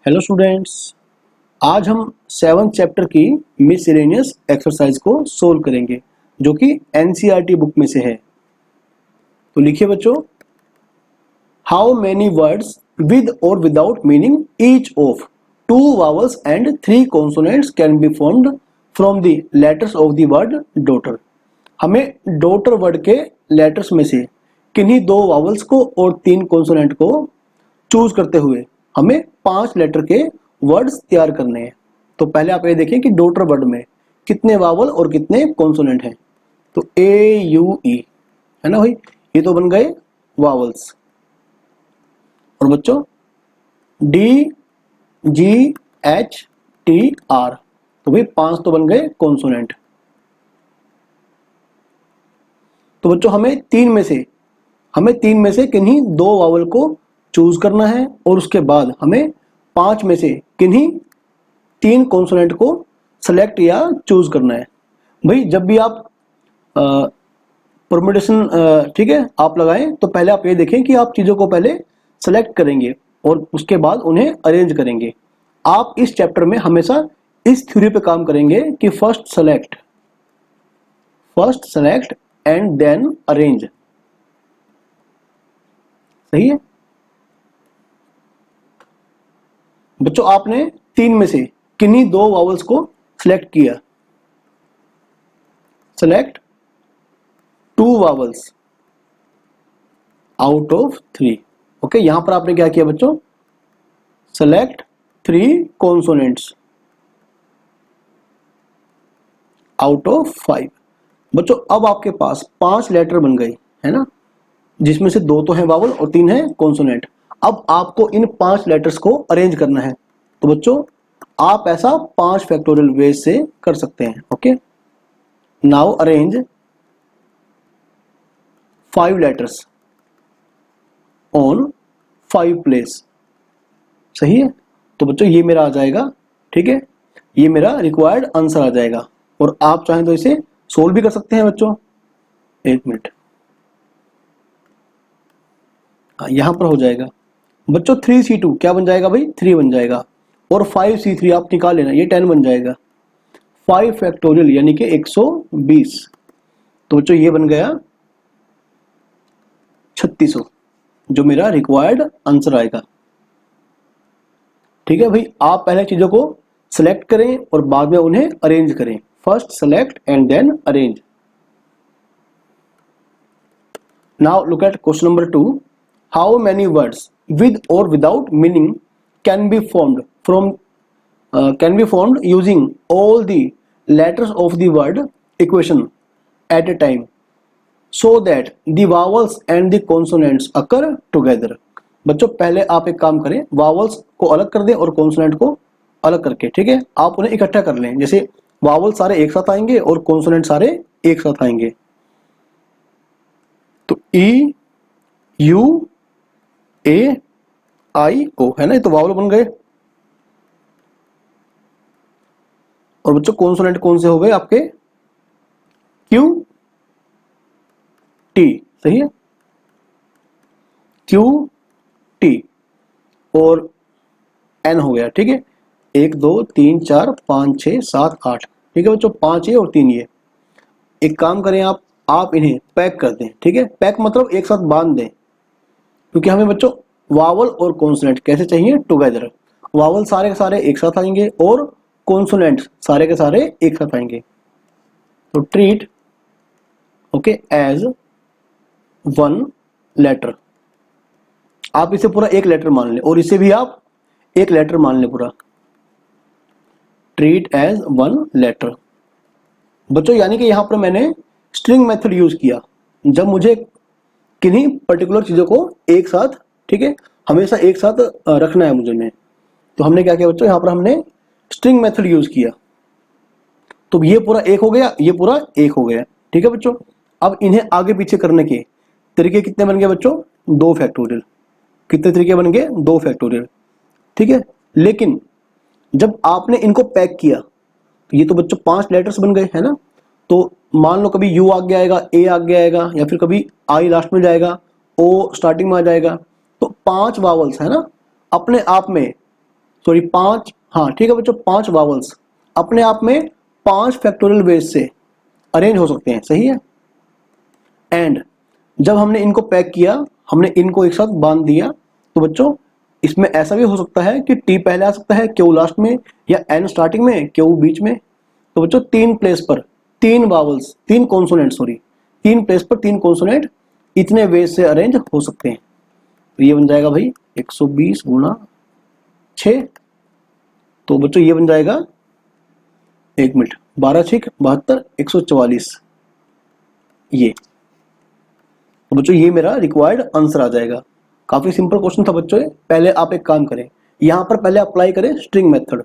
Hello students, आज हम 7th chapter की मिसलेनियस एक्सरसाइज को सोल्व करेंगे जो कि एनसीईआरटी बुक में से है। तो लिखिए बच्चों, हाउ मेनी वर्ड्स विद और without meaning each of 2 vowels and 3 consonants can be formed from the letters of the word daughter. हमें डॉटर वर्ड के लेटर्स में से किन्हीं 2 वावल्स को और 3 कॉन्सोनेंट को चूज करते हुए हमें 5 लेटर के वर्ड्स तैयार करने हैं। तो पहले आप ये देखें कि डॉटर वर्ड में कितने वावल और कितने कॉन्सोनेंट हैं। तो ए यू ई है ना भाई, ये तो बन गए वावल्स। और बच्चों D G H T R, तो भाई 5 तो बन गए कॉन्सोनेंट। तो बच्चों हमें तीन में से किन्हीं 2 वावल को चूज करना है और उसके बाद हमें 5 में से किन्हीं 3 कॉन्सोनेंट को सेलेक्ट या चूज करना है। भाई जब भी आप परम्यूटेशन ठीक है आप लगाएं तो पहले आप ये देखें कि आप चीज़ों को पहले सेलेक्ट करेंगे और उसके बाद उन्हें अरेंज करेंगे। आप इस चैप्टर में हमेशा इस थ्योरी पे काम करेंगे कि first select and then arrange. सही है बच्चों, आपने 3 में से किन्हीं 2 वावल्स को सिलेक्ट किया। Select 2 vowels out of 3। Okay, यहां पर आपने क्या किया बच्चों, सेलेक्ट 3 कॉन्सोनेंट्स आउट ऑफ 5। बच्चों अब आपके पास 5 लेटर बन गए है ना, जिसमें से 2 तो हैं वावल और 3 हैं कॉन्सोनेंट। अब आपको इन 5 लेटर्स को अरेंज करना है। तो बच्चों आप ऐसा 5 फैक्टोरियल वेज से कर सकते हैं। Okay, now arrange 5 letters on 5 place. सही है, तो बच्चों ये मेरा आ जाएगा। ठीक है, ये मेरा रिक्वायर्ड आंसर आ जाएगा और आप चाहें तो इसे सोल्व भी कर सकते हैं बच्चों। 1 मिनट, यहां पर हो जाएगा बच्चों 3C2 क्या बन जाएगा भाई, 3 बन जाएगा और 5C3 आप निकाल लेना, ये 10 बन जाएगा। 5 फैक्टोरियल यानी कि 120। तो बच्चों ये बन गया 3600 जो मेरा रिक्वायर्ड आंसर आएगा। ठीक है भाई, आप पहले चीजों को सिलेक्ट करें और बाद में उन्हें अरेंज करें। First select and then arrange. Now look at question number 2। How many words with or without meaning can be formed using all the letters of the word equation at a time so that the vowels and the consonants occur together। बच्चों पहले आप एक काम करें, vowels को अलग कर दें और कॉन्सोनेंट को अलग करके, ठीक है, आप उन्हें इकट्ठा कर लें। जैसे वावल सारे एक साथ आएंगे और कॉन्सोनेंट सारे एक साथ आएंगे। तो ई यू ए आई ओ है ना, ये तो वावल बन गए। और बच्चों कॉन्सोनेंट कौन से हो गए आपके, क्यू टी। सही है, क्यू टी और एन हो गया। ठीक है, 1 2 3 4 5 6 7 8। ठीक है बच्चों, 5 ये और 3 ये। एक काम करें आप इन्हें पैक कर दें। ठीक है, पैक मतलब एक साथ बांध दें, क्योंकि हमें बच्चों वावल और कॉन्सोनेंट कैसे चाहिए, टुगेदर। वावल सारे के सारे एक साथ आएंगे और कॉन्सोनेंट सारे के सारे एक साथ आएंगे। तो ट्रीट ओके एज 1 लेटर। आप इसे पूरा एक लेटर मान लें और इसे भी आप एक लेटर मान लें पूरा। ट्रीट एज 1 लेटर बच्चों, यानी कि यहां पर मैंने स्ट्रिंग मेथड यूज किया। जब मुझे किन्हीं पर्टिकुलर चीजों को एक साथ, ठीक है, हमेशा एक साथ रखना है मुझे में, तो हमने क्या किया बच्चों, यहां पर हमने स्ट्रिंग मेथड यूज किया। तो ये पूरा एक हो गया, ये पूरा एक हो गया। ठीक है बच्चों, अब इन्हें आगे पीछे करने के तरीके कितने बन गए बच्चों, 2 फैक्टोरियल। कितने तरीके बन गए, 2 फैक्टोरियल। ठीक है, लेकिन जब आपने इनको पैक किया तो ये तो बच्चों 5 लेटर्स बन गए है ना। तो मान लो कभी यू आगे आएगा, ए आगे आएगा, या फिर कभी आई लास्ट में जाएगा, ओ स्टार्टिंग में आ जाएगा। तो 5 वावल्स है ना, अपने आप में सॉरी 5, हाँ ठीक है बच्चों, 5 वावल्स अपने आप में 5 फैक्टोरियल वेज से अरेंज हो सकते हैं, सही है। एंड जब हमने इनको पैक किया, हमने इनको एक साथ बांध दिया, तो बच्चों इसमें ऐसा भी हो सकता है कि टी पहले आ सकता है, क्यू लास्ट में, या एन स्टार्टिंग में, क्यू बीच में। तो बच्चों 3 प्लेस पर 3 वावल्स, 3 कॉन्सोनेंट, सॉरी 3 प्लेस पर 3 कॉन्सोनेंट इतने वेज से अरेंज हो सकते हैं। तो ये बन जाएगा भाई 120 गुणा 6। तो बच्चों ये बन जाएगा, 1 मिनट, 12 6 72, 144 ये। तो बच्चों ये मेरा रिक्वायर्ड आंसर आ जाएगा। काफी सिंपल क्वेश्चन था बच्चों। पहले आप एक काम करें, यहां पर पहले अप्लाई करें स्ट्रिंग मेथड।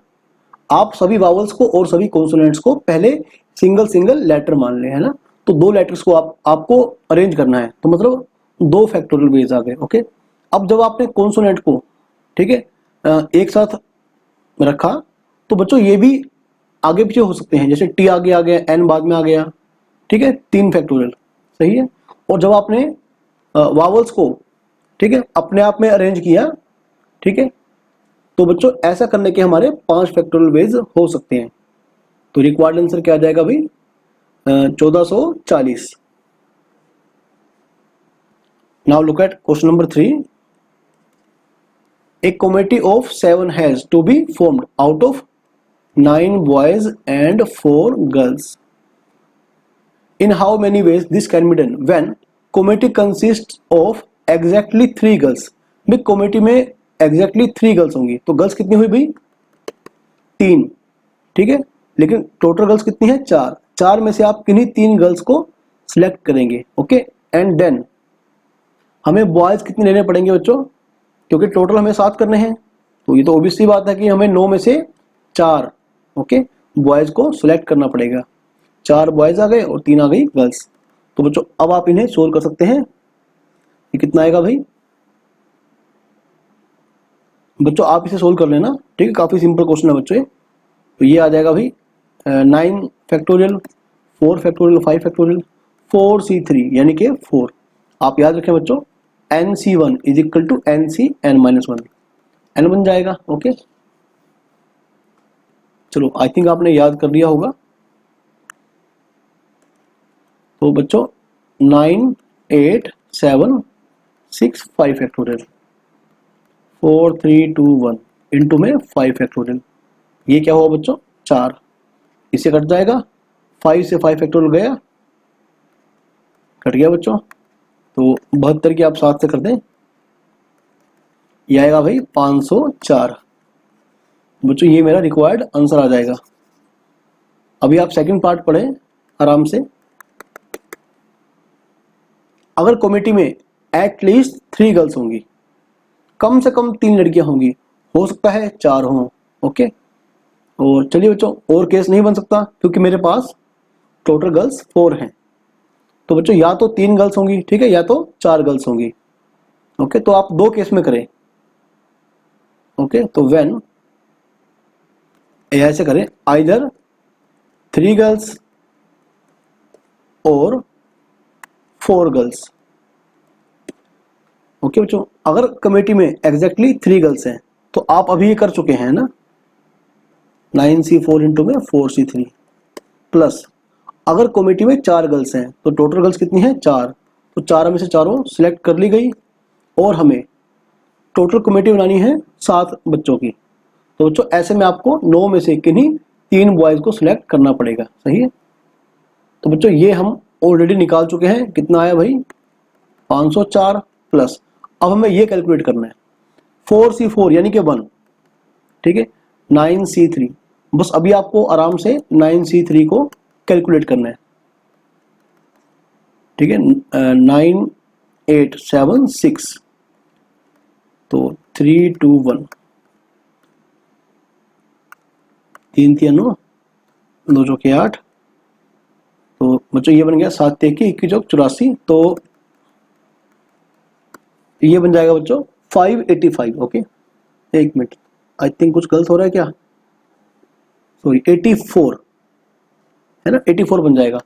आप सभी वावल्स को और सभी कॉन्सोनेंट्स को पहले सिंगल सिंगल लेटर मान लें, है ना। तो 2 लेटर्स को आपको अरेंज करना है, तो मतलब 2 फैक्टोरियल वेज आ गए। ओके, अब जब आपने कॉन्सोनेंट को, ठीक है, एक साथ रखा, तो बच्चों ये भी आगे पीछे हो सकते हैं, जैसे टी आगे आ गया, एन बाद में आ गया, ठीक है, 3 फैक्टोरियल, सही है। और जब आपने वावल्स को, ठीक है, अपने आप में अरेंज किया, ठीक है, तो बच्चों ऐसा करने के हमारे 5 फैक्टोरियल वेज हो सकते हैं। तो रिक्वायर्ड आंसर क्या आ जाएगा भाई, 1440। Now look at question number 3। A committee of 7 has to be formed out of 9 boys and 4 girls. In how many ways this can be done when committee consists of exactly 3 girls? भाई committee में exactly 3 girls होंगी, तो girls कितनी हुई भाई, 3, ठीक है, लेकिन टोटल गर्ल्स कितनी है, 4। 4 में से आप किन्हीं 3 गर्ल्स को सिलेक्ट करेंगे। ओके, एंड देन हमें बॉयज कितने लेने पड़ेंगे बच्चों, क्योंकि टोटल हमें 7 करने हैं, तो ये तो ऑब्वियसली बात है कि हमें 9 में से 4, ओके, बॉयज को सिलेक्ट करना पड़ेगा। 4 बॉयज आ गए और 3 आ गई गर्ल्स। तो बच्चों अब आप इन्हें सोल्व कर सकते हैं। ये कितना आएगा भाई बच्चों, आप इसे सोल्व कर लेना, ठीक है, काफी सिंपल क्वेश्चन है बच्चों। तो ये आ जाएगा भाई 9 फैक्टोरियल, 4 फैक्टोरियल, 5 फैक्टोरियल, 4c3 यानी कि 4। आप याद रखें बच्चों, nc1 is equal to nc(n-1), n बन जाएगा। ओके, चलो आई थिंक आपने याद कर लिया होगा। तो बच्चों 9 8 7 6 5 फैक्टोरियल, 4 3 2 1 इंटू में 5 फैक्टोरियल, ये क्या हुआ बच्चों 4, इसे कट जाएगा, 5 से 5 फैक्टोरियल गया, कट गया बच्चों। तो 72 की आप 7 से कर दें, ये आएगा भाई 504। बच्चों ये मेरा रिक्वायर्ड आंसर आ जाएगा। अभी आप सेकंड पार्ट पढ़ें आराम से। अगर कमेटी में एटलीस्ट 3 गर्ल्स होंगी, कम से कम 3 लड़कियां होंगी, हो सकता है 4 हों, ओके। और चलिए बच्चों, और केस नहीं बन सकता क्योंकि मेरे पास टोटल गर्ल्स 4 हैं। तो बच्चों या तो 3 गर्ल्स होंगी, ठीक है, या तो 4 गर्ल्स होंगी, ओके। तो आप 2 केस में करें, ओके। तो व्हेन ऐसे करें, आइदर 3 गर्ल्स और 4 गर्ल्स, ओके बच्चों। अगर कमेटी में एग्जैक्टली 3 गर्ल्स हैं तो आप अभी ये कर चुके हैं ना, 9c4 इंटू में 4c3, प्लस अगर कमेटी में 4 गर्ल्स हैं तो टोटल गर्ल्स कितनी है 4, तो 4 में से चारों सिलेक्ट कर ली गई, और हमें टोटल कमेटी बनानी है 7 बच्चों की। तो बच्चों ऐसे में आपको 9 में से किन्हीं 3 बॉयज को सिलेक्ट करना पड़ेगा, सही है। तो बच्चों ये हम ऑलरेडी निकाल चुके हैं, कितना आया भाई 504, प्लस अब हमें ये कैलकुलेट करना है 4c4 यानी कि 1, ठीक है, 9c3, बस अभी आपको आराम से 9c3 को कैलकुलेट करना है, ठीक है। 9 8 7 6, तो 3 2 1, 3 3 9 2 चौके 8, तो बच्चों ये बन गया 7 3 21 चौक 84, तो ये बन जाएगा बच्चों 585, ओके। एक मिनट, आई थिंक कुछ गलत हो रहा है क्या, सॉरी 84 है ना, 84 बन जाएगा,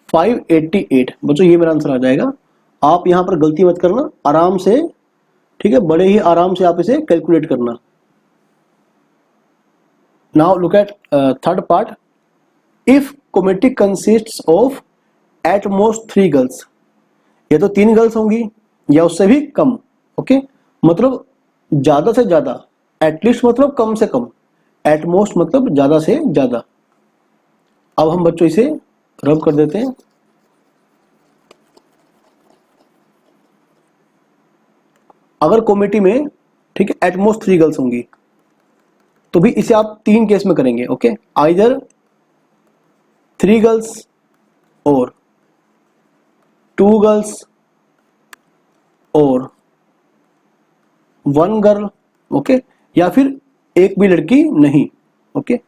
588 बच्चों ये मेरा आंसर आ जाएगा। आप यहां पर गलती मत करना, आराम से, ठीक है, बड़े ही आराम से आप इसे कैलकुलेट करना। Now look eight third part, if committee consists of at most 3 girls, या तो 3 गर्ल्स होंगी या उससे भी कम, ओके मतलब ज्यादा से ज्यादा, एटलीस्ट मतलब कम से कम, एट मोस्ट मतलब ज्यादा से ज्यादा। अब हम बच्चों इसे रब कर देते हैं। अगर कमेटी में, ठीक है, एट मोस्ट 3 गर्ल्स होंगी तो भी इसे आप 3 केस में करेंगे, ओके, आइदर 3 गर्ल्स और 2 गर्ल्स और 1 गर्ल, ओके, या फिर एक भी लड़की नहीं, ओके।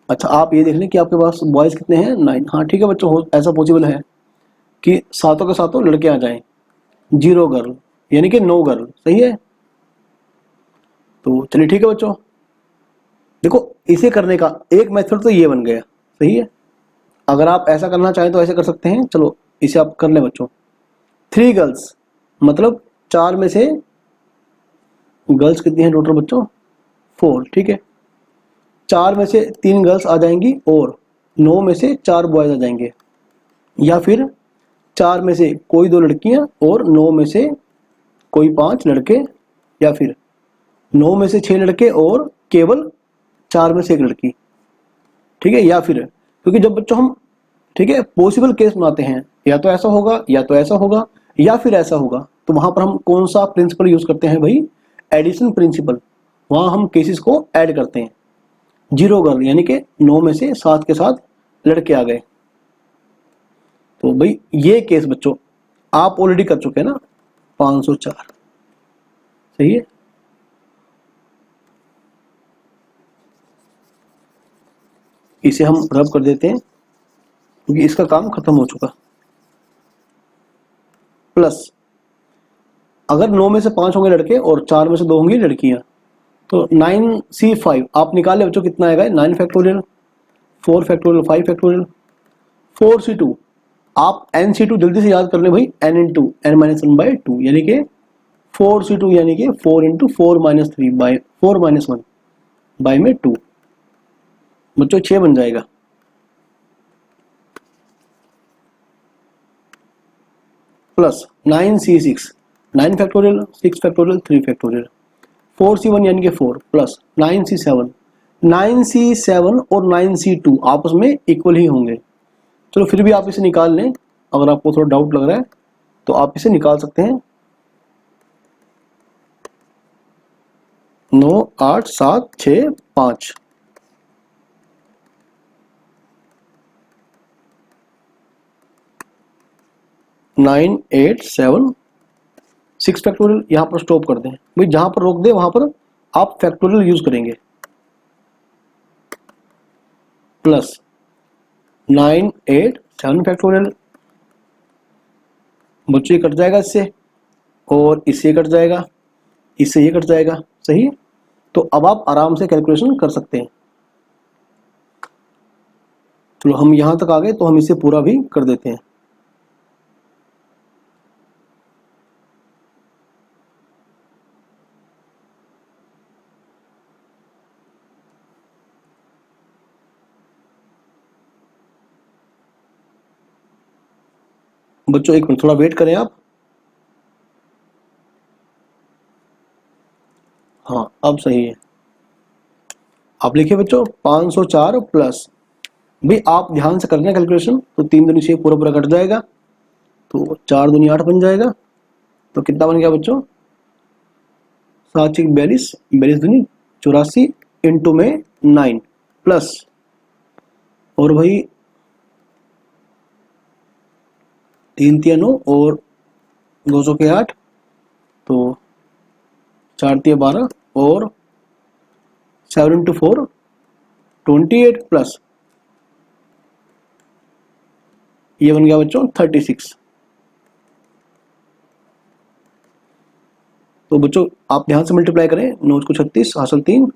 अच्छा आप ये देख लें कि आपके पास बॉयज कितने हैं, 9, हाँ ठीक है बच्चों, ऐसा पॉसिबल है कि सातों के सातों लड़के आ जाएं, 0 गर्ल यानी कि 9 गर्ल, सही है। तो चलिए ठीक है बच्चों, देखो इसे करने का एक मेथड तो ये बन गया, सही है। अगर आप ऐसा करना चाहें तो ऐसे कर सकते हैं, चलो इसे आप कर लें बच्चों। 3 गर्ल्स मतलब 4 में से गर्ल्स कितनी हैं टोटल बच्चों, 4, ठीक है। 4 में से 3 गर्ल्स आ जाएंगी और 9 में से 4 बॉयज आ जाएंगे, या फिर 4 में से कोई 2 लड़कियां और 9 में से कोई 5 लड़के, या फिर 9 में से 6 लड़के और केवल 4 में से 1 लड़की, ठीक है। या फिर क्योंकि जब बच्चों हम, ठीक है, पॉसिबल केस बनाते हैं, या तो ऐसा होगा या तो ऐसा होगा या फिर ऐसा होगा, तो वहां पर हम कौन सा प्रिंसिपल यूज करते हैं भाई, एडिशन प्रिंसिपल। वहां हम केसेस को ऐड करते हैं। 0 गर्ल यानी कि 9 में से 7 के साथ लड़के आ गए, तो भाई ये केस बच्चों आप ऑलरेडी कर चुके हैं ना, 504, सही है। इसे हम रब कर देते हैं क्योंकि इसका काम खत्म हो चुका। प्लस अगर 9 में से 5 होंगे लड़के और 4 में से 2 होंगी लड़कियां, तो 9C5 आप निकाले बच्चों, कितना आएगा, 9 फैक्टोरियल, 4 फैक्टोरियल, 5 फैक्टोरियल, 4C2। आप NC2 जल्दी से याद कर ले भाई, n इंटू n-1/2 यानी कि 4C2 यानी कि 4 इंटू 4-3 बाय 4-1 बाय में 2 बच्चों 6 बन जाएगा। Plus 9C6, 9 factorial, 6 factorial, 3 factorial, 4C1 यानी कि 4 प्लस 9C7, 9C7 और 9C2 आपस में इक्वल ही होंगे। चलो फिर भी आप इसे निकाल लें, अगर आपको थोड़ा डाउट लग रहा है तो आप इसे निकाल सकते हैं। 9, 8, 7, 6, 5, 9, 8, 7, 6 फैक्टोरियल, यहां पर स्टॉप कर दें भाई, जहां पर रोक दे वहां पर आप फैक्टोरियल यूज करेंगे। प्लस 9, 8, 7 फैक्टोरियल, बच्चों ये कट जाएगा इससे और इससे कट जाएगा, इससे ये कट जाएगा, सही है। तो अब आप आराम से कैलकुलेशन कर सकते हैं। चलो हम यहां तक आ गए तो हम इसे पूरा भी कर देते हैं। बच्चों एक मिनट थोड़ा वेट करें आप। हाँ अब सही है। आप लिखिए बच्चों 504 प्लस, भाई आप ध्यान से करना कैलकुलेशन, तो 3 दूनी 6 पूरा पूरा कट जाएगा, तो 4 दूनी 8 बन जाएगा। तो कितना बन गया बच्चों, 7 6 42, 42 दूनी 84 इंटू में 9 प्लस, और भाई 3 3 9 और 200 के 8, तो 4 3 12 और 7 इंटू 4 28 प्लस ये बन गया बच्चों 36। तो बच्चों आप ध्यान से मल्टीप्लाई करें, 9 को 36 हासिल 3,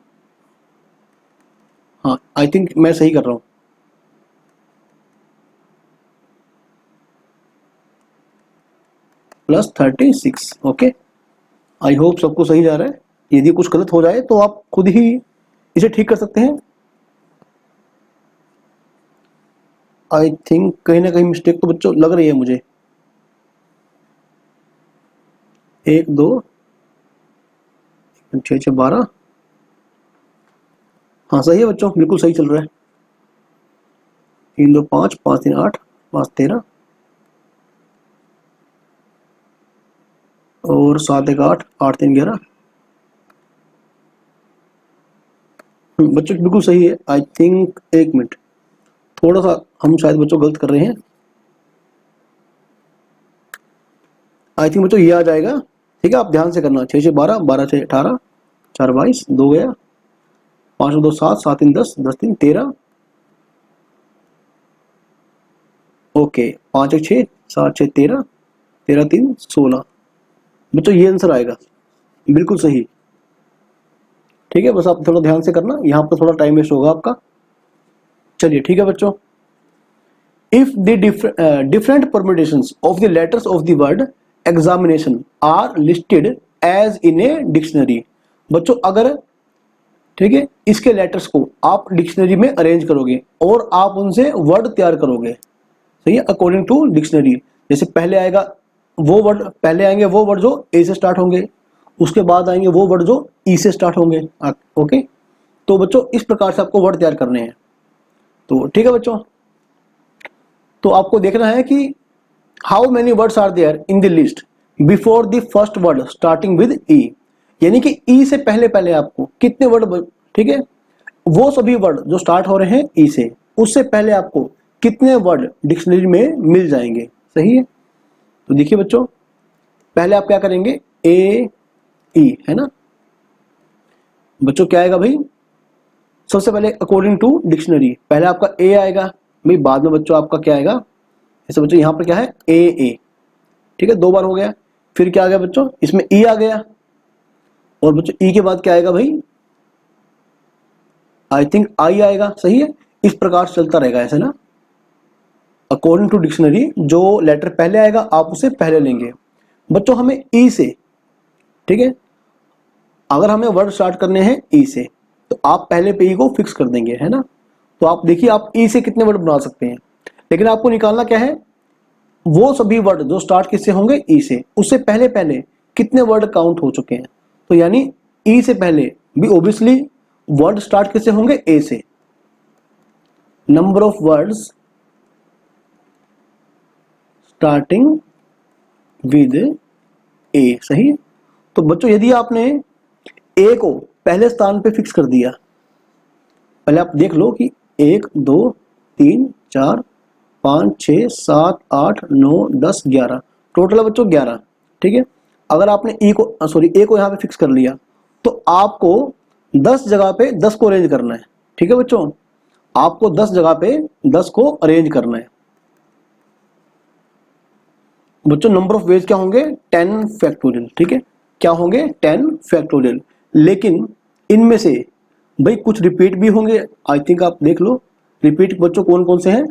हाँ आई थिंक मैं सही कर रहा हूं, प्लस 36, ओके। आई होप सबको सही जा रहा है। यदि कुछ गलत हो जाए तो आप खुद ही इसे ठीक कर सकते हैं, आई थिंक कहीं ना कहीं मिस्टेक तो बच्चों लग रही है मुझे। 1 2 6 6 12, हाँ सही है बच्चों, बिल्कुल सही चल रहा है। 3 2 5 5 3 8 5 13 और 7 1 8 8 3 11। बच्चों बिल्कुल सही है। आई थिंक 1 मिनट, थोड़ा सा हम शायद बच्चों गलत कर रहे हैं। आई थिंक बच्चों ये आ जाएगा, ठीक है, आप ध्यान से करना। 6 6 12 12 6 18 4 22 2 गया, 5 2 7 7 3 10 10 3 13, ओके 5 1 6 7 6 13 13 3 16। बच्चों ये आंसर आएगा, बिल्कुल सही। ठीक है, बस आप थोड़ा ध्यान से करना, यहाँ पर थोड़ा टाइम वेस्ट होगा आपका। चलिए ठीक है बच्चों, if the different permutations of the letters of the word examination are listed as in a dictionary. बच्चों अगर, ठीक है, इसके लेटर्स को आप डिक्शनरी में अरेंज करोगे और आप उनसे वर्ड तैयार करोगे, सही है, अकॉर्डिंग टू डिक्शनरी। जैसे पहले आएगा वो वर्ड, पहले आएंगे वो वर्ड जो ए से स्टार्ट होंगे, उसके बाद आएंगे वो वर्ड जो ई से स्टार्ट होंगे। ओके, तो बच्चों इस प्रकार से आपको वर्ड तैयार करने हैं। तो ठीक है बच्चों, तो आपको देखना है कि how many words are there in the list before the first word starting with E, यानी कि ई से पहले पहले आपको कितने वर्ड, ठीक है, वो सभी वर्ड जो स्टार्ट हो रहे हैं ई से, उससे पहले आपको कितने वर्ड डिक्शनरी में मिल जाएंगे। सही है, तो देखिए बच्चों, पहले आप क्या करेंगे, ए ई, है ना बच्चों, क्या आएगा भाई, सबसे पहले अकॉर्डिंग टू डिक्शनरी पहले आपका ए आएगा भाई, बाद में बच्चों आपका क्या आएगा, जैसे बच्चों यहाँ पर क्या है ए, ठीक है, 2 बार हो गया। फिर क्या आ गया बच्चों, इसमें ई आ गया, और बच्चों ई के बाद क्या आएगा भाई, आई थिंक आई आएगा। सही है, इस प्रकार से चलता रहेगा ऐसे ना, अकॉर्डिंग टू डिक्शनरी जो लेटर पहले आएगा आप उसे पहले लेंगे। बच्चों हमें ई से, ठीक है, अगर हमें वर्ड स्टार्ट करने हैं ई से तो आप पहले पे ई को फिक्स कर देंगे, है ना। तो आप देखिए आप ई से कितने वर्ड बना सकते हैं, लेकिन आपको निकालना क्या है, वो सभी वर्ड जो स्टार्ट किससे होंगे ई से, उससे पहले पहले कितने वर्ड काउंट हो चुके हैं। तो यानी ई से पहले भी ऑब्वियसली वर्ड स्टार्ट किससे होंगे, ए से। Number of words starting with A, सही है। तो बच्चों यदि आपने ए को पहले स्थान पे फिक्स कर दिया, पहले आप देख लो कि 1 2 3 4 5 6 7 8 9 10 11, टोटल है बच्चों 11। ठीक है, अगर आपने ए को यहाँ पे फिक्स कर लिया तो आपको 10 जगह पे 10 को अरेंज करना है। ठीक है बच्चों, आपको 10 जगह पे 10 को अरेंज करना है। बच्चों नंबर ऑफ वेज क्या होंगे, 10 फैक्टोरियल। ठीक है, क्या होंगे, 10 फैक्टोरियल। लेकिन इनमें से भाई कुछ रिपीट भी होंगे। आई थिंक आप देख लो रिपीट बच्चों कौन कौन से हैं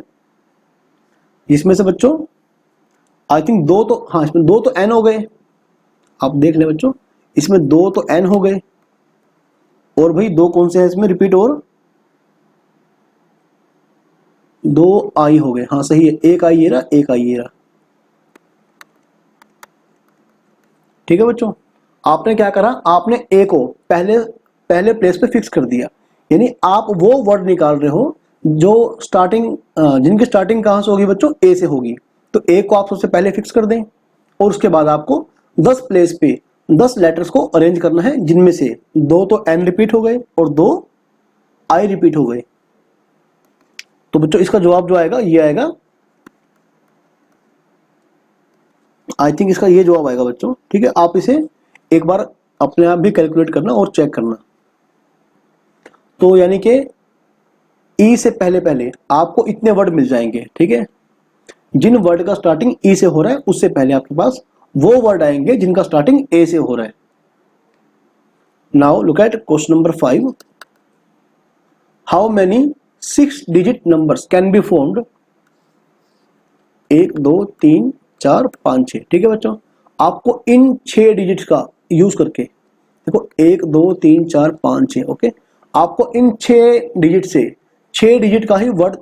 इसमें से बच्चों। आई थिंक 2 तो, हाँ इसमें 2 तो एन हो गए, आप देख ले बच्चों, इसमें 2 तो एन हो गए, और भाई 2 कौन से हैं इसमें रिपीट, और 2 आई हो गए। हाँ सही है, एक आई ये रहा, एक आई ये रहा। ठीक है बच्चों, आपने क्या करा, आपने ए को पहले प्लेस पे फिक्स कर दिया, यानी आप वो वर्ड निकाल रहे हो जो स्टार्टिंग, जिनकी स्टार्टिंग कहां से होगी बच्चों, ए से होगी। तो ए को आप सबसे पहले फिक्स कर दें, और उसके बाद आपको 10 प्लेस पे 10 लेटर्स को अरेंज करना है, जिनमें से 2 तो एन रिपीट हो गए और 2 आई रिपीट हो गए। तो बच्चों इसका जवाब जो आएगा ये आएगा, आई थिंक इसका ये जवाब आएगा बच्चों। ठीक है, आप इसे एक बार अपने आप भी कैलकुलेट करना और चेक करना। तो यानी कि ई से पहले पहले आपको इतने वर्ड मिल जाएंगे। ठीक है, जिन वर्ड का स्टार्टिंग ई से हो रहा है उससे पहले आपके पास वो वर्ड आएंगे जिनका स्टार्टिंग ए से हो रहा है। Now look at question number 5। How many 6 digit numbers can be found, 1 2 3 4 5 6। ठीक है बच्चों, आपको इन 6 डिजिट्स का यूज करके, देखो 1 2 3 4 5 6, ओके, आपको इन 6 डिजिट से 6 डिजिट का ही वर्ड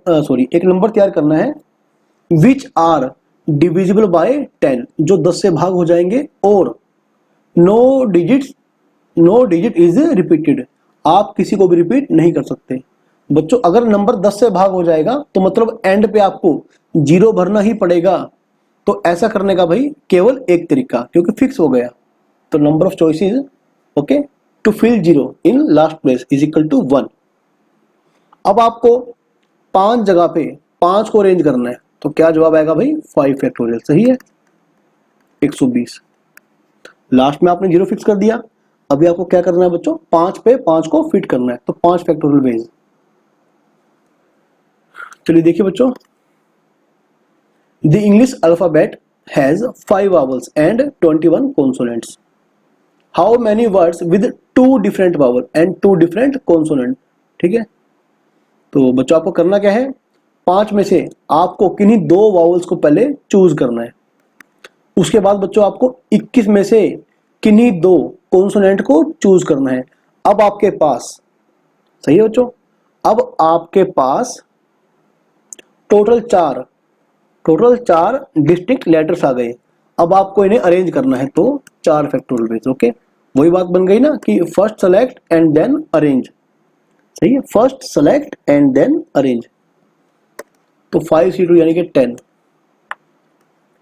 एक नंबर तैयार करना है विच आर डिविजिबल बाय 10, जो 10 से भाग हो जाएंगे, और नो डिजिट इज रिपीटेड, आप किसी को भी रिपीट नहीं कर सकते। बच्चों अगर नंबर 10 से भाग हो जाएगा तो मतलब एंड पे आपको 0 भरना ही पड़ेगा। तो ऐसा करने का भाई केवल एक तरीका, क्योंकि फिक्स हो गया, तो number of choices okay to fill 0 in last place is equal to 1। अब आपको 5 जगह पे 5 को अरेंज करना है, तो क्या जवाब आएगा भाई 5 फैक्टोरियल, सही है 120। लास्ट में आपने 0 फिक्स कर दिया, अभी आपको क्या करना है बच्चों 5 पे 5 को फिट करना है, तो 5 फैक्टोरियल वेज। चलिए देखिए बच्चों, the English alphabet has 5 vowels and 21 consonants, how many words with 2 different vowel and 2 different consonant. ठीक है, तो बच्चों आपको करना क्या है, 5 में से आपको किन्हीं 2 वावल्स को पहले चूज करना है, उसके बाद बच्चों आपको 21 में से किन्हीं 2 कॉन्सोनेंट को चूज करना है। अब आपके पास, सही है बच्चों, अब आपके पास टोटल 4 डिस्टिंक्ट लेटर्स आ गए। अब आपको इन्हें अरेंज करना है, तो 4 फैक्टोरियल वेज। ओके, वही बात बन गई ना कि first select and then arrange, सही है, first select and then arrange. तो 5c2 यानी कि 10,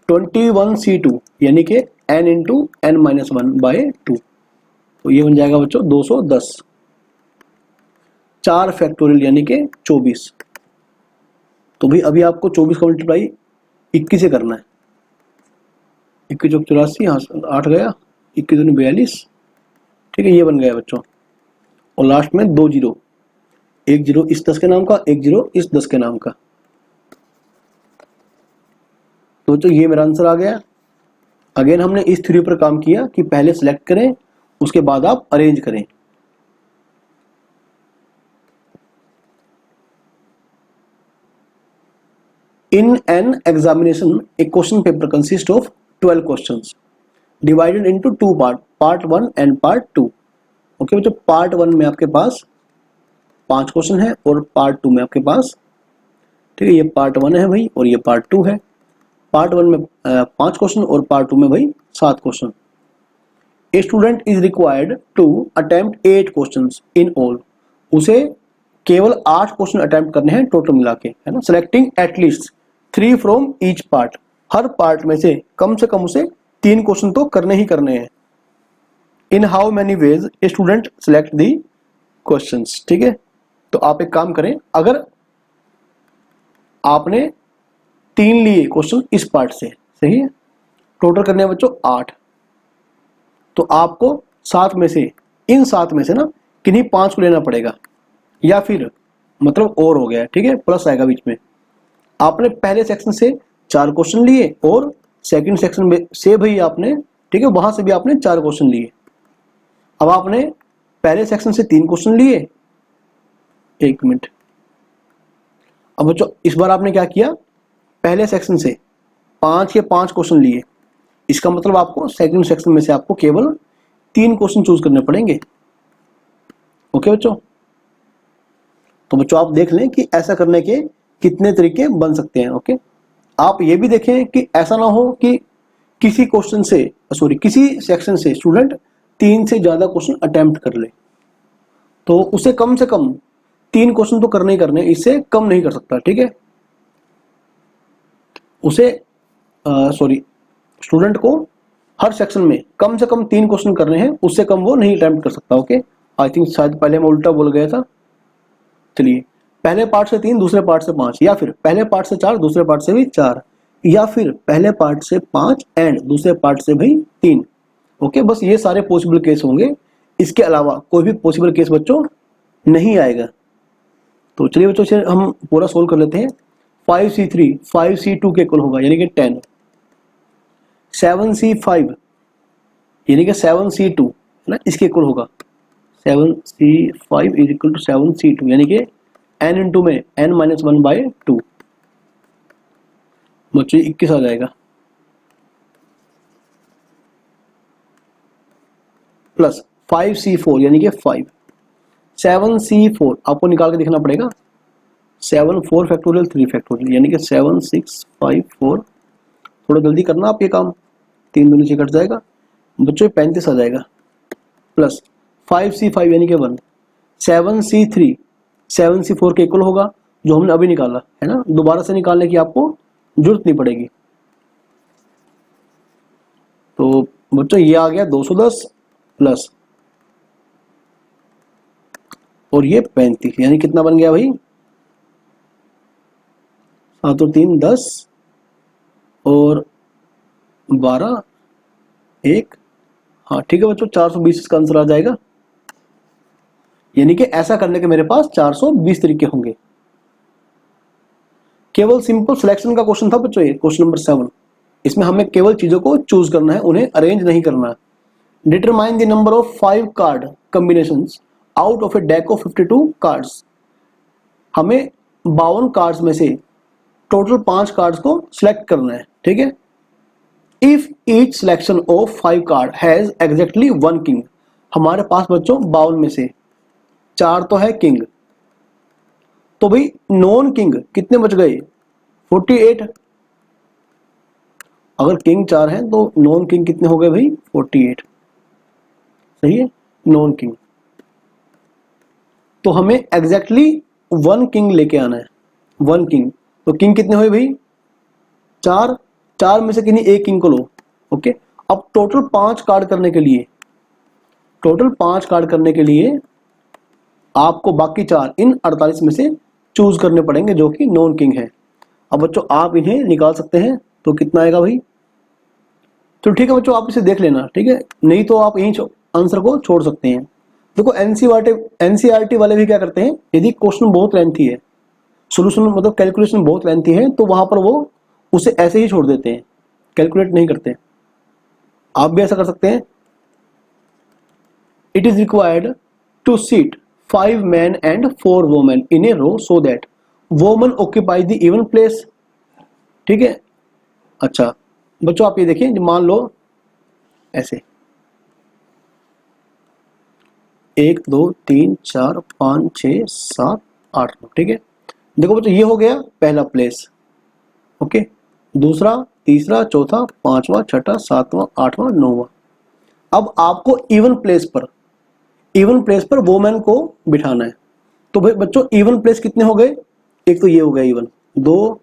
21c2 यानी कि n इंटू n माइनस 1/2, तो ये बन जाएगा बच्चों 210। 4 फैक्टोरियल यानी कि 24, तो भाई अभी आपको 24 का मल्टीप्लाई 21 से करना है, 21 चौक 84, यहाँ 8 गया, 21 दूनी 42, ठीक है, ये बन गया बच्चों। और लास्ट में 2 जीरो, एक जीरो इस 10 के नाम का, एक जीरो इस 10 के नाम का, तो बच्चों ये मेरा आंसर आ गया। अगेन हमने इस थ्योरी पर काम किया कि पहले सिलेक्ट करें, उसके बाद आप अरेंज करें। In an examination, a question paper consists of 12 questions divided into 2 parts, part 1 and part 2। Okay बच्चों, पार्ट 1 में आपके पास 5 क्वेश्चन है और पार्ट 2 में आपके पास, ठीक है, ये पार्ट 1 है भाई और ये पार्ट 2 है। पार्ट 1 में 5 क्वेश्चन और पार्ट 2 में भाई 7 question. A student is required to attempt 8 questions in all, उसे केवल 8 क्वेश्चन अटेम्प्ट करने हैं टोटल मिला के, है ना। Selecting at least 3 from each part, her part में से कम उसे 3 क्वेश्चन तो करने ही करने हैं। In how many ways a student select the questions, ठीक है। तो आप एक काम करें, अगर आपने 3 लिए क्वेश्चन इस पार्ट से, सही है, टोटल करने हैं बच्चों 8, तो आपको 7 में से, इन 7 में से ना किन्हीं 5 को लेना पड़ेगा, या फिर मतलब और हो गया, ठीक है, प्लस आएगा बीच में। आपने पहले सेक्शन से 4 क्वेश्चन लिए और सेकंड सेक्शन में से भी आपने, ठीक है, वहां से भी आपने 4 क्वेश्चन लिए। अब आपने पहले सेक्शन से 3 क्वेश्चन लिए, 1 मिनट। अब बच्चों इस बार आपने क्या किया, पहले सेक्शन से 5 के 5 क्वेश्चन लिए, इसका मतलब आपको सेकंड सेक्शन में से आपको केवल 3 क्वेश्चन चूज करने पड़ेंगे। ओके बच्चों, तो बच्चों आप देख लें कि ऐसा करने के कितने तरीके बन सकते हैं। ओके, आप ये भी देखें कि ऐसा ना हो कि किसी क्वेश्चन से, किसी सेक्शन से स्टूडेंट 3 से ज्यादा क्वेश्चन अटेम्प्ट कर ले, तो उसे कम से कम 3 क्वेश्चन तो करने ही करने, इससे कम नहीं कर सकता, ठीक है। उसे स्टूडेंट को हर सेक्शन में कम से कम 3 क्वेश्चन करने हैं, उससे कम वो नहीं अटेम्प्ट कर सकता। ओके, आई थिंक शायद पहले मैं उल्टा बोल गया था। चलिए, पहले पार्ट से 3, दूसरे पार्ट से 5, या फिर पहले पार्ट से 4, दूसरे पार्ट से भी 4, या फिर पहले पार्ट से 5 एंड दूसरे पार्ट से भी 3। ओके, बस ये सारे पॉसिबल केस होंगे, इसके अलावा कोई भी पॉसिबल केस बच्चों नहीं आएगा। तो चलिए बच्चों से हम पूरा सोल्व कर लेते हैं। 5c3 5c2 के इक्वल होगा, यानी कि 10। 7c5 यानी कि 7c2, है ना, इसके इक्वल होगा। 7c5 is equal to 7c2, यानी कि n इंटू में n माइनस 1/2, बच्चों 21 आ जाएगा, प्लस 5c4 यानी कि 5। 7c4 आपको निकाल के देखना पड़ेगा, 7 4 फैक्टोरियल 3 फैक्टोरियल, यानी कि 7 6 5 4। थोड़ा जल्दी करना आप ये काम, 3 दूनी से कट जाएगा बच्चों, 35 आ जाएगा, प्लस 5C5 यानी कि 1, 7C3 7C4 के इक्वल होगा, जो हमने अभी निकाला है ना, दोबारा से निकालने की आपको जरूरत नहीं पड़ेगी। तो बच्चों ये आ गया 210 प्लस, और ये 35, यानी कितना बन गया भाई, 7 और 3 10 और 12 1, हाँ ठीक है बच्चों, 420 इसका आंसर आ जाएगा। यानी कि ऐसा करने के मेरे पास 420 तरीके होंगे। केवल सिंपल सिलेक्शन का क्वेश्चन था बच्चों ये, क्वेश्चन नंबर 7। इसमें हमें केवल चीजों को चूज करना है, उन्हें अरेंज नहीं करना है। Determine the number of 5 card combinations out of A deck of 52 cards. हमें 52 कार्ड्स में से टोटल 5 कार्ड्स को सिलेक्ट करना है, ठीक है। If each selection of 5 card has exactly 1 king, हमारे पास बच्चों 52 में से 4 तो है किंग, तो भाई नॉन किंग कितने बच गए, 48। अगर किंग 4 है तो नॉन किंग कितने हो गए भाई, 48, सही है, नॉन किंग। तो हमें एग्जैक्टली 1 किंग लेके आना है, 1 किंग। तो किंग कितने हुए भाई, 4, 4 में से किन्हीं एक किंग को लो, ओके। अब टोटल 5 कार्ड करने के लिए, टोटल 5 कार्ड करने के लिए आपको बाकी 4 इन 48 में से चूज करने पड़ेंगे जो कि नॉन किंग है। अब बच्चों आप इन्हें निकाल सकते हैं, तो कितना आएगा भाई, तो ठीक है बच्चों आप इसे देख लेना, ठीक है, नहीं तो आप यहीं आंसर को छोड़ सकते हैं। देखो एनसीईआरटी वाले भी क्या करते हैं, यदि क्वेश्चन बहुत लेंथी है, सोल्यूशन मतलब कैलकुलेशन बहुत लेंथी है, तो वहां पर वो उसे ऐसे ही छोड़ देते हैं, कैलकुलेट नहीं करते। आप भी ऐसा कर सकते हैं। It is required to seat 5 men and 4 women in a row so that women occupy the even place, ठीक है। अच्छा बच्चों आप ये देखिए, मान लो ऐसे 1 2 3 4 5 6 7 8 9, ठीक है। देखो बच्चों ये हो गया पहला प्लेस, ओके, दूसरा, तीसरा, चौथा, पांचवा, छठा, सातवां, आठवां, नौवां। अब आपको इवन प्लेस पर वोमेन को बिठाना है। तो भाई बच्चों इवन प्लेस कितने हो गए, एक तो ये हो गया इवन, 2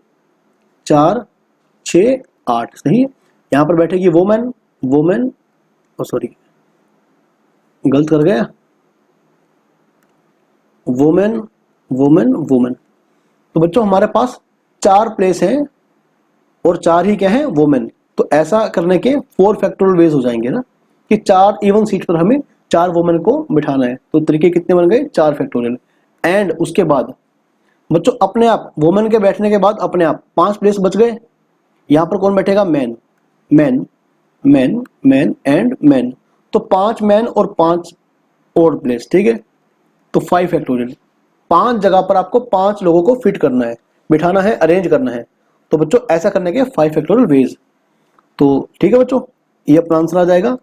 4 6 8, सही है। यहां पर बैठेगी वोमेन, सॉरी गलत कर गया, वोमेन। तो बच्चों हमारे पास 4 प्लेस हैं और 4 ही क्या है, वोमेन। तो ऐसा करने के 4 फैक्टोरियल वेज हो जाएंगे ना, कि 4 इवन सीट पर हमें 4 वोमेन को बिठाना है। तो तरीके कितने बन गए, 4 फैक्टोरियल। एंड उसके बाद बच्चों अपने आप वोमेन के बैठने के बाद अपने आप 5 प्लेस बच गए। यहां पर कौन बैठेगा, मैन एंड मैन। तो 5 मैन और 5 और प्लेस, ठीक है। तो 5 फैक्टोरियल, 5 जगह पर आपको 5 लोगों को फिट करना है, बिठाना है, अरेंज करना है। तो बच्चों ऐसा करने के 5 फैक्टोरियल वेज। तो ठीक है बच्चों, ये अपना आंसर आ जाएगा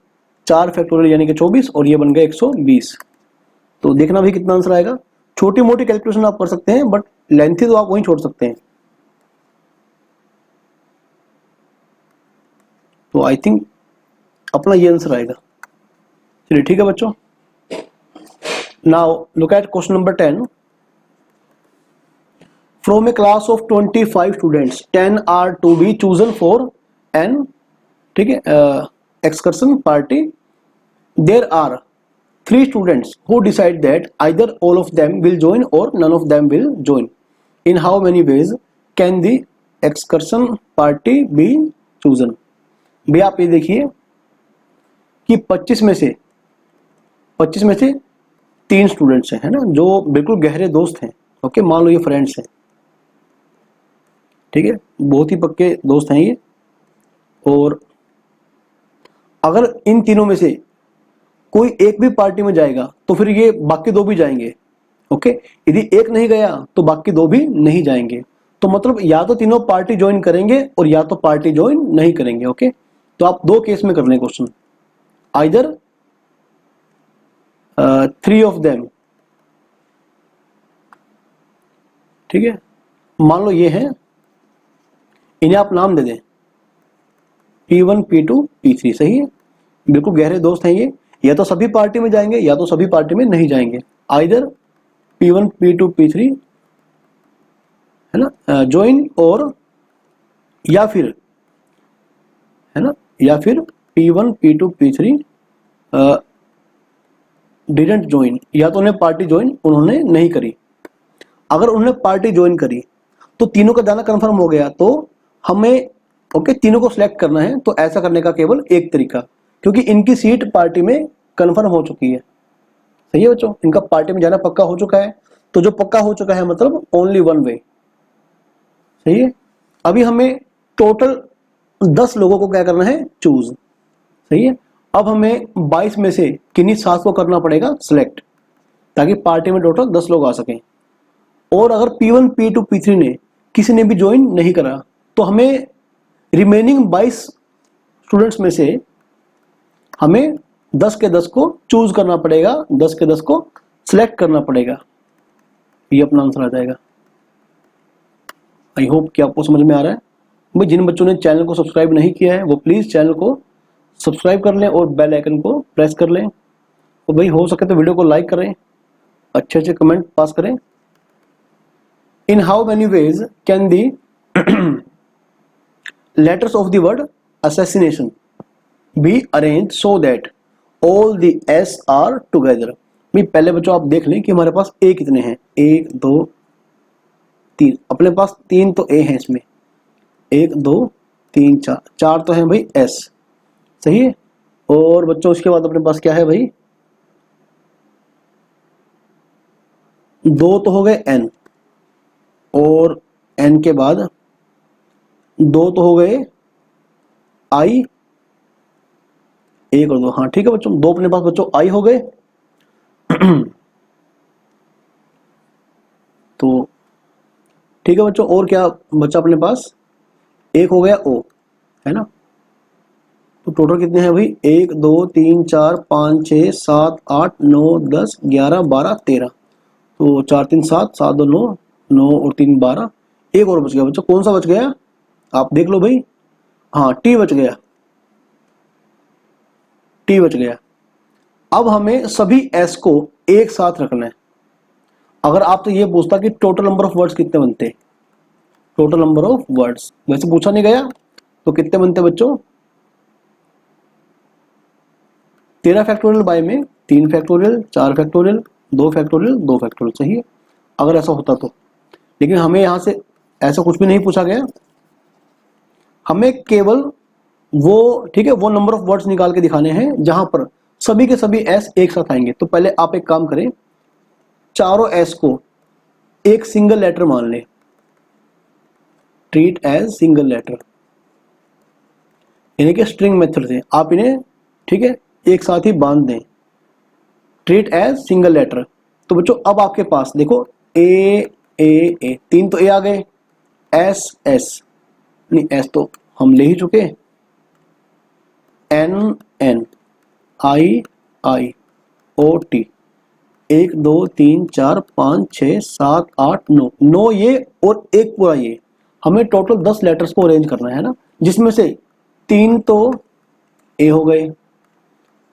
4 फैक्टोरियल यानी कि 24, और ये बन गया 120। तो देखना भी कितना आंसर आएगा। छोटी मोटी कैलकुलेशन आप कर सकते हैं, बट लेंथी तो आप वहीं छोड़ सकते हैं। तो आई थिंक अपना ये आंसर आएगा। चलिए ठीक है बच्चों, now look at question number 10। From a class of 25 students 10 are to be chosen for an, ठीक है, excursion party. There are 3 students who decide that either all of them will join or none of them will join. In how many ways can the excursion party be chosen? भैया आप ये देखिए कि 25 में से 3 students हैं, है ना, जो बिल्कुल गहरे दोस्त हैं, ओके, मान लो ये फ्रेंड्स हैं, ठीक है, बहुत ही पक्के दोस्त हैं ये। और अगर इन तीनों में से कोई एक भी पार्टी में जाएगा तो फिर ये बाकी 2 भी जाएंगे, ओके। यदि एक नहीं गया तो बाकी 2 भी नहीं जाएंगे। तो मतलब या तो तीनों पार्टी ज्वाइन करेंगे और या तो पार्टी ज्वाइन नहीं करेंगे, ओके। तो आप 2 केस में कर लें क्वेश्चन, आइदर 3 ऑफ देम, ठीक है, मान लो ये है, इन्हें आप नाम दे दें P1 P2 P3, सही है, बिल्कुल गहरे दोस्त हैं ये, या तो सभी पार्टी में जाएंगे या तो सभी पार्टी में नहीं जाएंगे, आइदर P1 P2 P3 है ना ज्वाइन, और या फिर है ना, या फिर P1 P2 P3 didn't join, या तो उन्हें पार्टी ज्वाइन उन्होंने नहीं करी। अगर उन्होंने पार्टी ज्वाइन करी तो तीनों का जाना कंफर्म हो गया, तो हमें ओके तीनों को सिलेक्ट करना है। तो ऐसा करने का केवल एक तरीका, क्योंकि इनकी सीट पार्टी में कंफर्म हो चुकी है, सही है बच्चों, इनका पार्टी में जाना पक्का हो चुका है। तो जो पक्का हो चुका है मतलब ओनली वन वे, सही है। अभी हमें टोटल 10 लोगों को क्या करना है, चूज, सही है। अब हमें 22 में से किन्हीं 7 को करना पड़ेगा सिलेक्ट, ताकि पार्टी में टोटल 10 लोग आ सकें। और अगर P1 P2 P3 ने किसी ने भी ज्वाइन नहीं करा तो हमें रिमेनिंग 22 स्टूडेंट्स में से हमें 10 के 10 को चूज करना पड़ेगा, 10 के 10 को सिलेक्ट करना पड़ेगा। ये अपना आंसर आ जाएगा। आई होप कि आपको समझ में आ रहा है। भाई जिन बच्चों ने चैनल को सब्सक्राइब नहीं किया है वो प्लीज चैनल को सब्सक्राइब कर लें और बेल आइकन को प्रेस कर लें। तो भाई हो सके तो वीडियो को लाइक करें, अच्छे अच्छे कमेंट पास करें। In how many ways can the letters of the word assassination be arranged so that all the S are together? भाई पहले बच्चों आप देख लें कि हमारे पास A कितने हैं, 1 2 3, अपने पास 3 तो A हैं इसमें, 1 2 3 4, 4 तो हैं भाई S, सही है। और बच्चों उसके बाद अपने पास क्या है भाई, 2 तो हो गए N, और N के बाद 2 तो हो गए I, 1 और 2, हाँ ठीक है बच्चों, 2 अपने पास बच्चों I हो गए। तो ठीक है बच्चों, और क्या बच्चा अपने पास, 1 हो गया O, है ना। तो टोटल कितने हैं भाई, 1 2 3 4 5 6 7 8 9 10 11 12 13, तो 4 3 7 7 2 9, 9 और 3 12, एक और बच गया बच्चों, कौन सा बच गया आप देख लो भाई, हाँ T बच गया, T बच गया। अब हमें सभी S को एक साथ रखना है। अगर आप तो ये पूछता कि टोटल नंबर ऑफ वर्ड्स कितने बनते, टोटल नंबर ऑफ वर्ड्स वैसे पूछा नहीं गया, तो कितने बनते बच्चों, 13 फैक्टोरियल बाय में 3 फैक्टोरियल, 4 फैक्टोरियल, 2 फैक्टोरियल, 2 फैक्टोरियल, सही है अगर ऐसा होता तो। लेकिन हमें यहां से ऐसा कुछ भी नहीं पूछा गया, हमें केवल वो ठीक है वो नंबर ऑफ वर्ड्स निकाल के दिखाने हैं जहां पर सभी के सभी एस एक साथ आएंगे। तो पहले आप एक काम करें, चारों एस को एक सिंगल लेटर मान लें, ट्रीट एज सिंगल लेटर, यानी कि स्ट्रिंग मेथड से आप इन्हें ठीक है एक साथ ही बांध दें, ट्रीट एज सिंगल लेटर। तो बच्चों अब आपके पास देखो ए ए ए, 3 तो ए आ गए, एस एस नहीं एस तो हम ले ही चुके, एन एन, आई आई, ओ टी, 1 2 3 4 5 6 7 8 9, 9 ये और एक पूरा ये, हमें टोटल 10 लेटर्स को अरेंज करना है ना, जिसमें से 3 तो ए हो गए,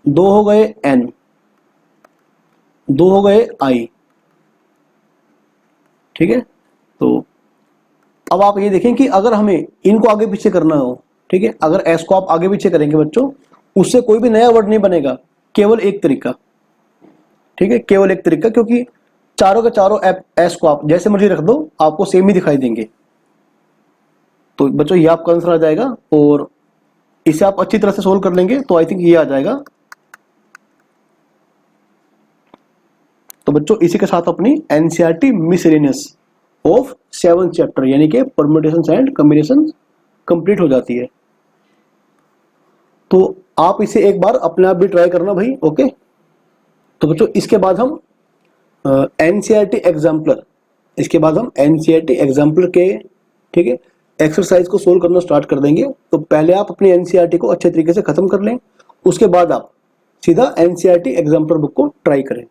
2 हो गए एन, 2 हो गए आई, ठीक है। तो अब आप ये देखें कि अगर हमें इनको आगे पीछे करना हो, ठीक है, अगर एस को आप आगे पीछे करेंगे बच्चों, उससे कोई भी नया वर्ड नहीं बनेगा, केवल एक तरीका, ठीक है, केवल एक तरीका, क्योंकि चारों के चारों एस को आप जैसे मर्जी रख दो आपको सेम ही दिखाई देंगे। तो बच्चों ये आपका आंसर आ जाएगा, और इसे आप अच्छी तरह से सोल्व कर लेंगे तो आई थिंक ये आ जाएगा। तो बच्चों इसी के साथ अपनी एनसीईआरटी मिसलेनियस ऑफ 7 चैप्टर यानी कि परम्यूटेशंस एंड कॉम्बिनेशंस कंप्लीट हो जाती है। तो आप इसे एक बार अपने आप भी ट्राई करना भाई, ओके। तो बच्चों इसके बाद हम एनसीईआरटी एग्जाम्पलर, इसके बाद हम एनसीईआरटी एग्जाम्पलर के ठीक है एक्सरसाइज को सोल्व करना स्टार्ट कर देंगे। तो पहले आप अपनी एनसीईआरटी को अच्छे तरीके से खत्म कर लें, उसके बाद आप सीधा एनसीईआरटी एग्जाम्पलर बुक को ट्राई करें।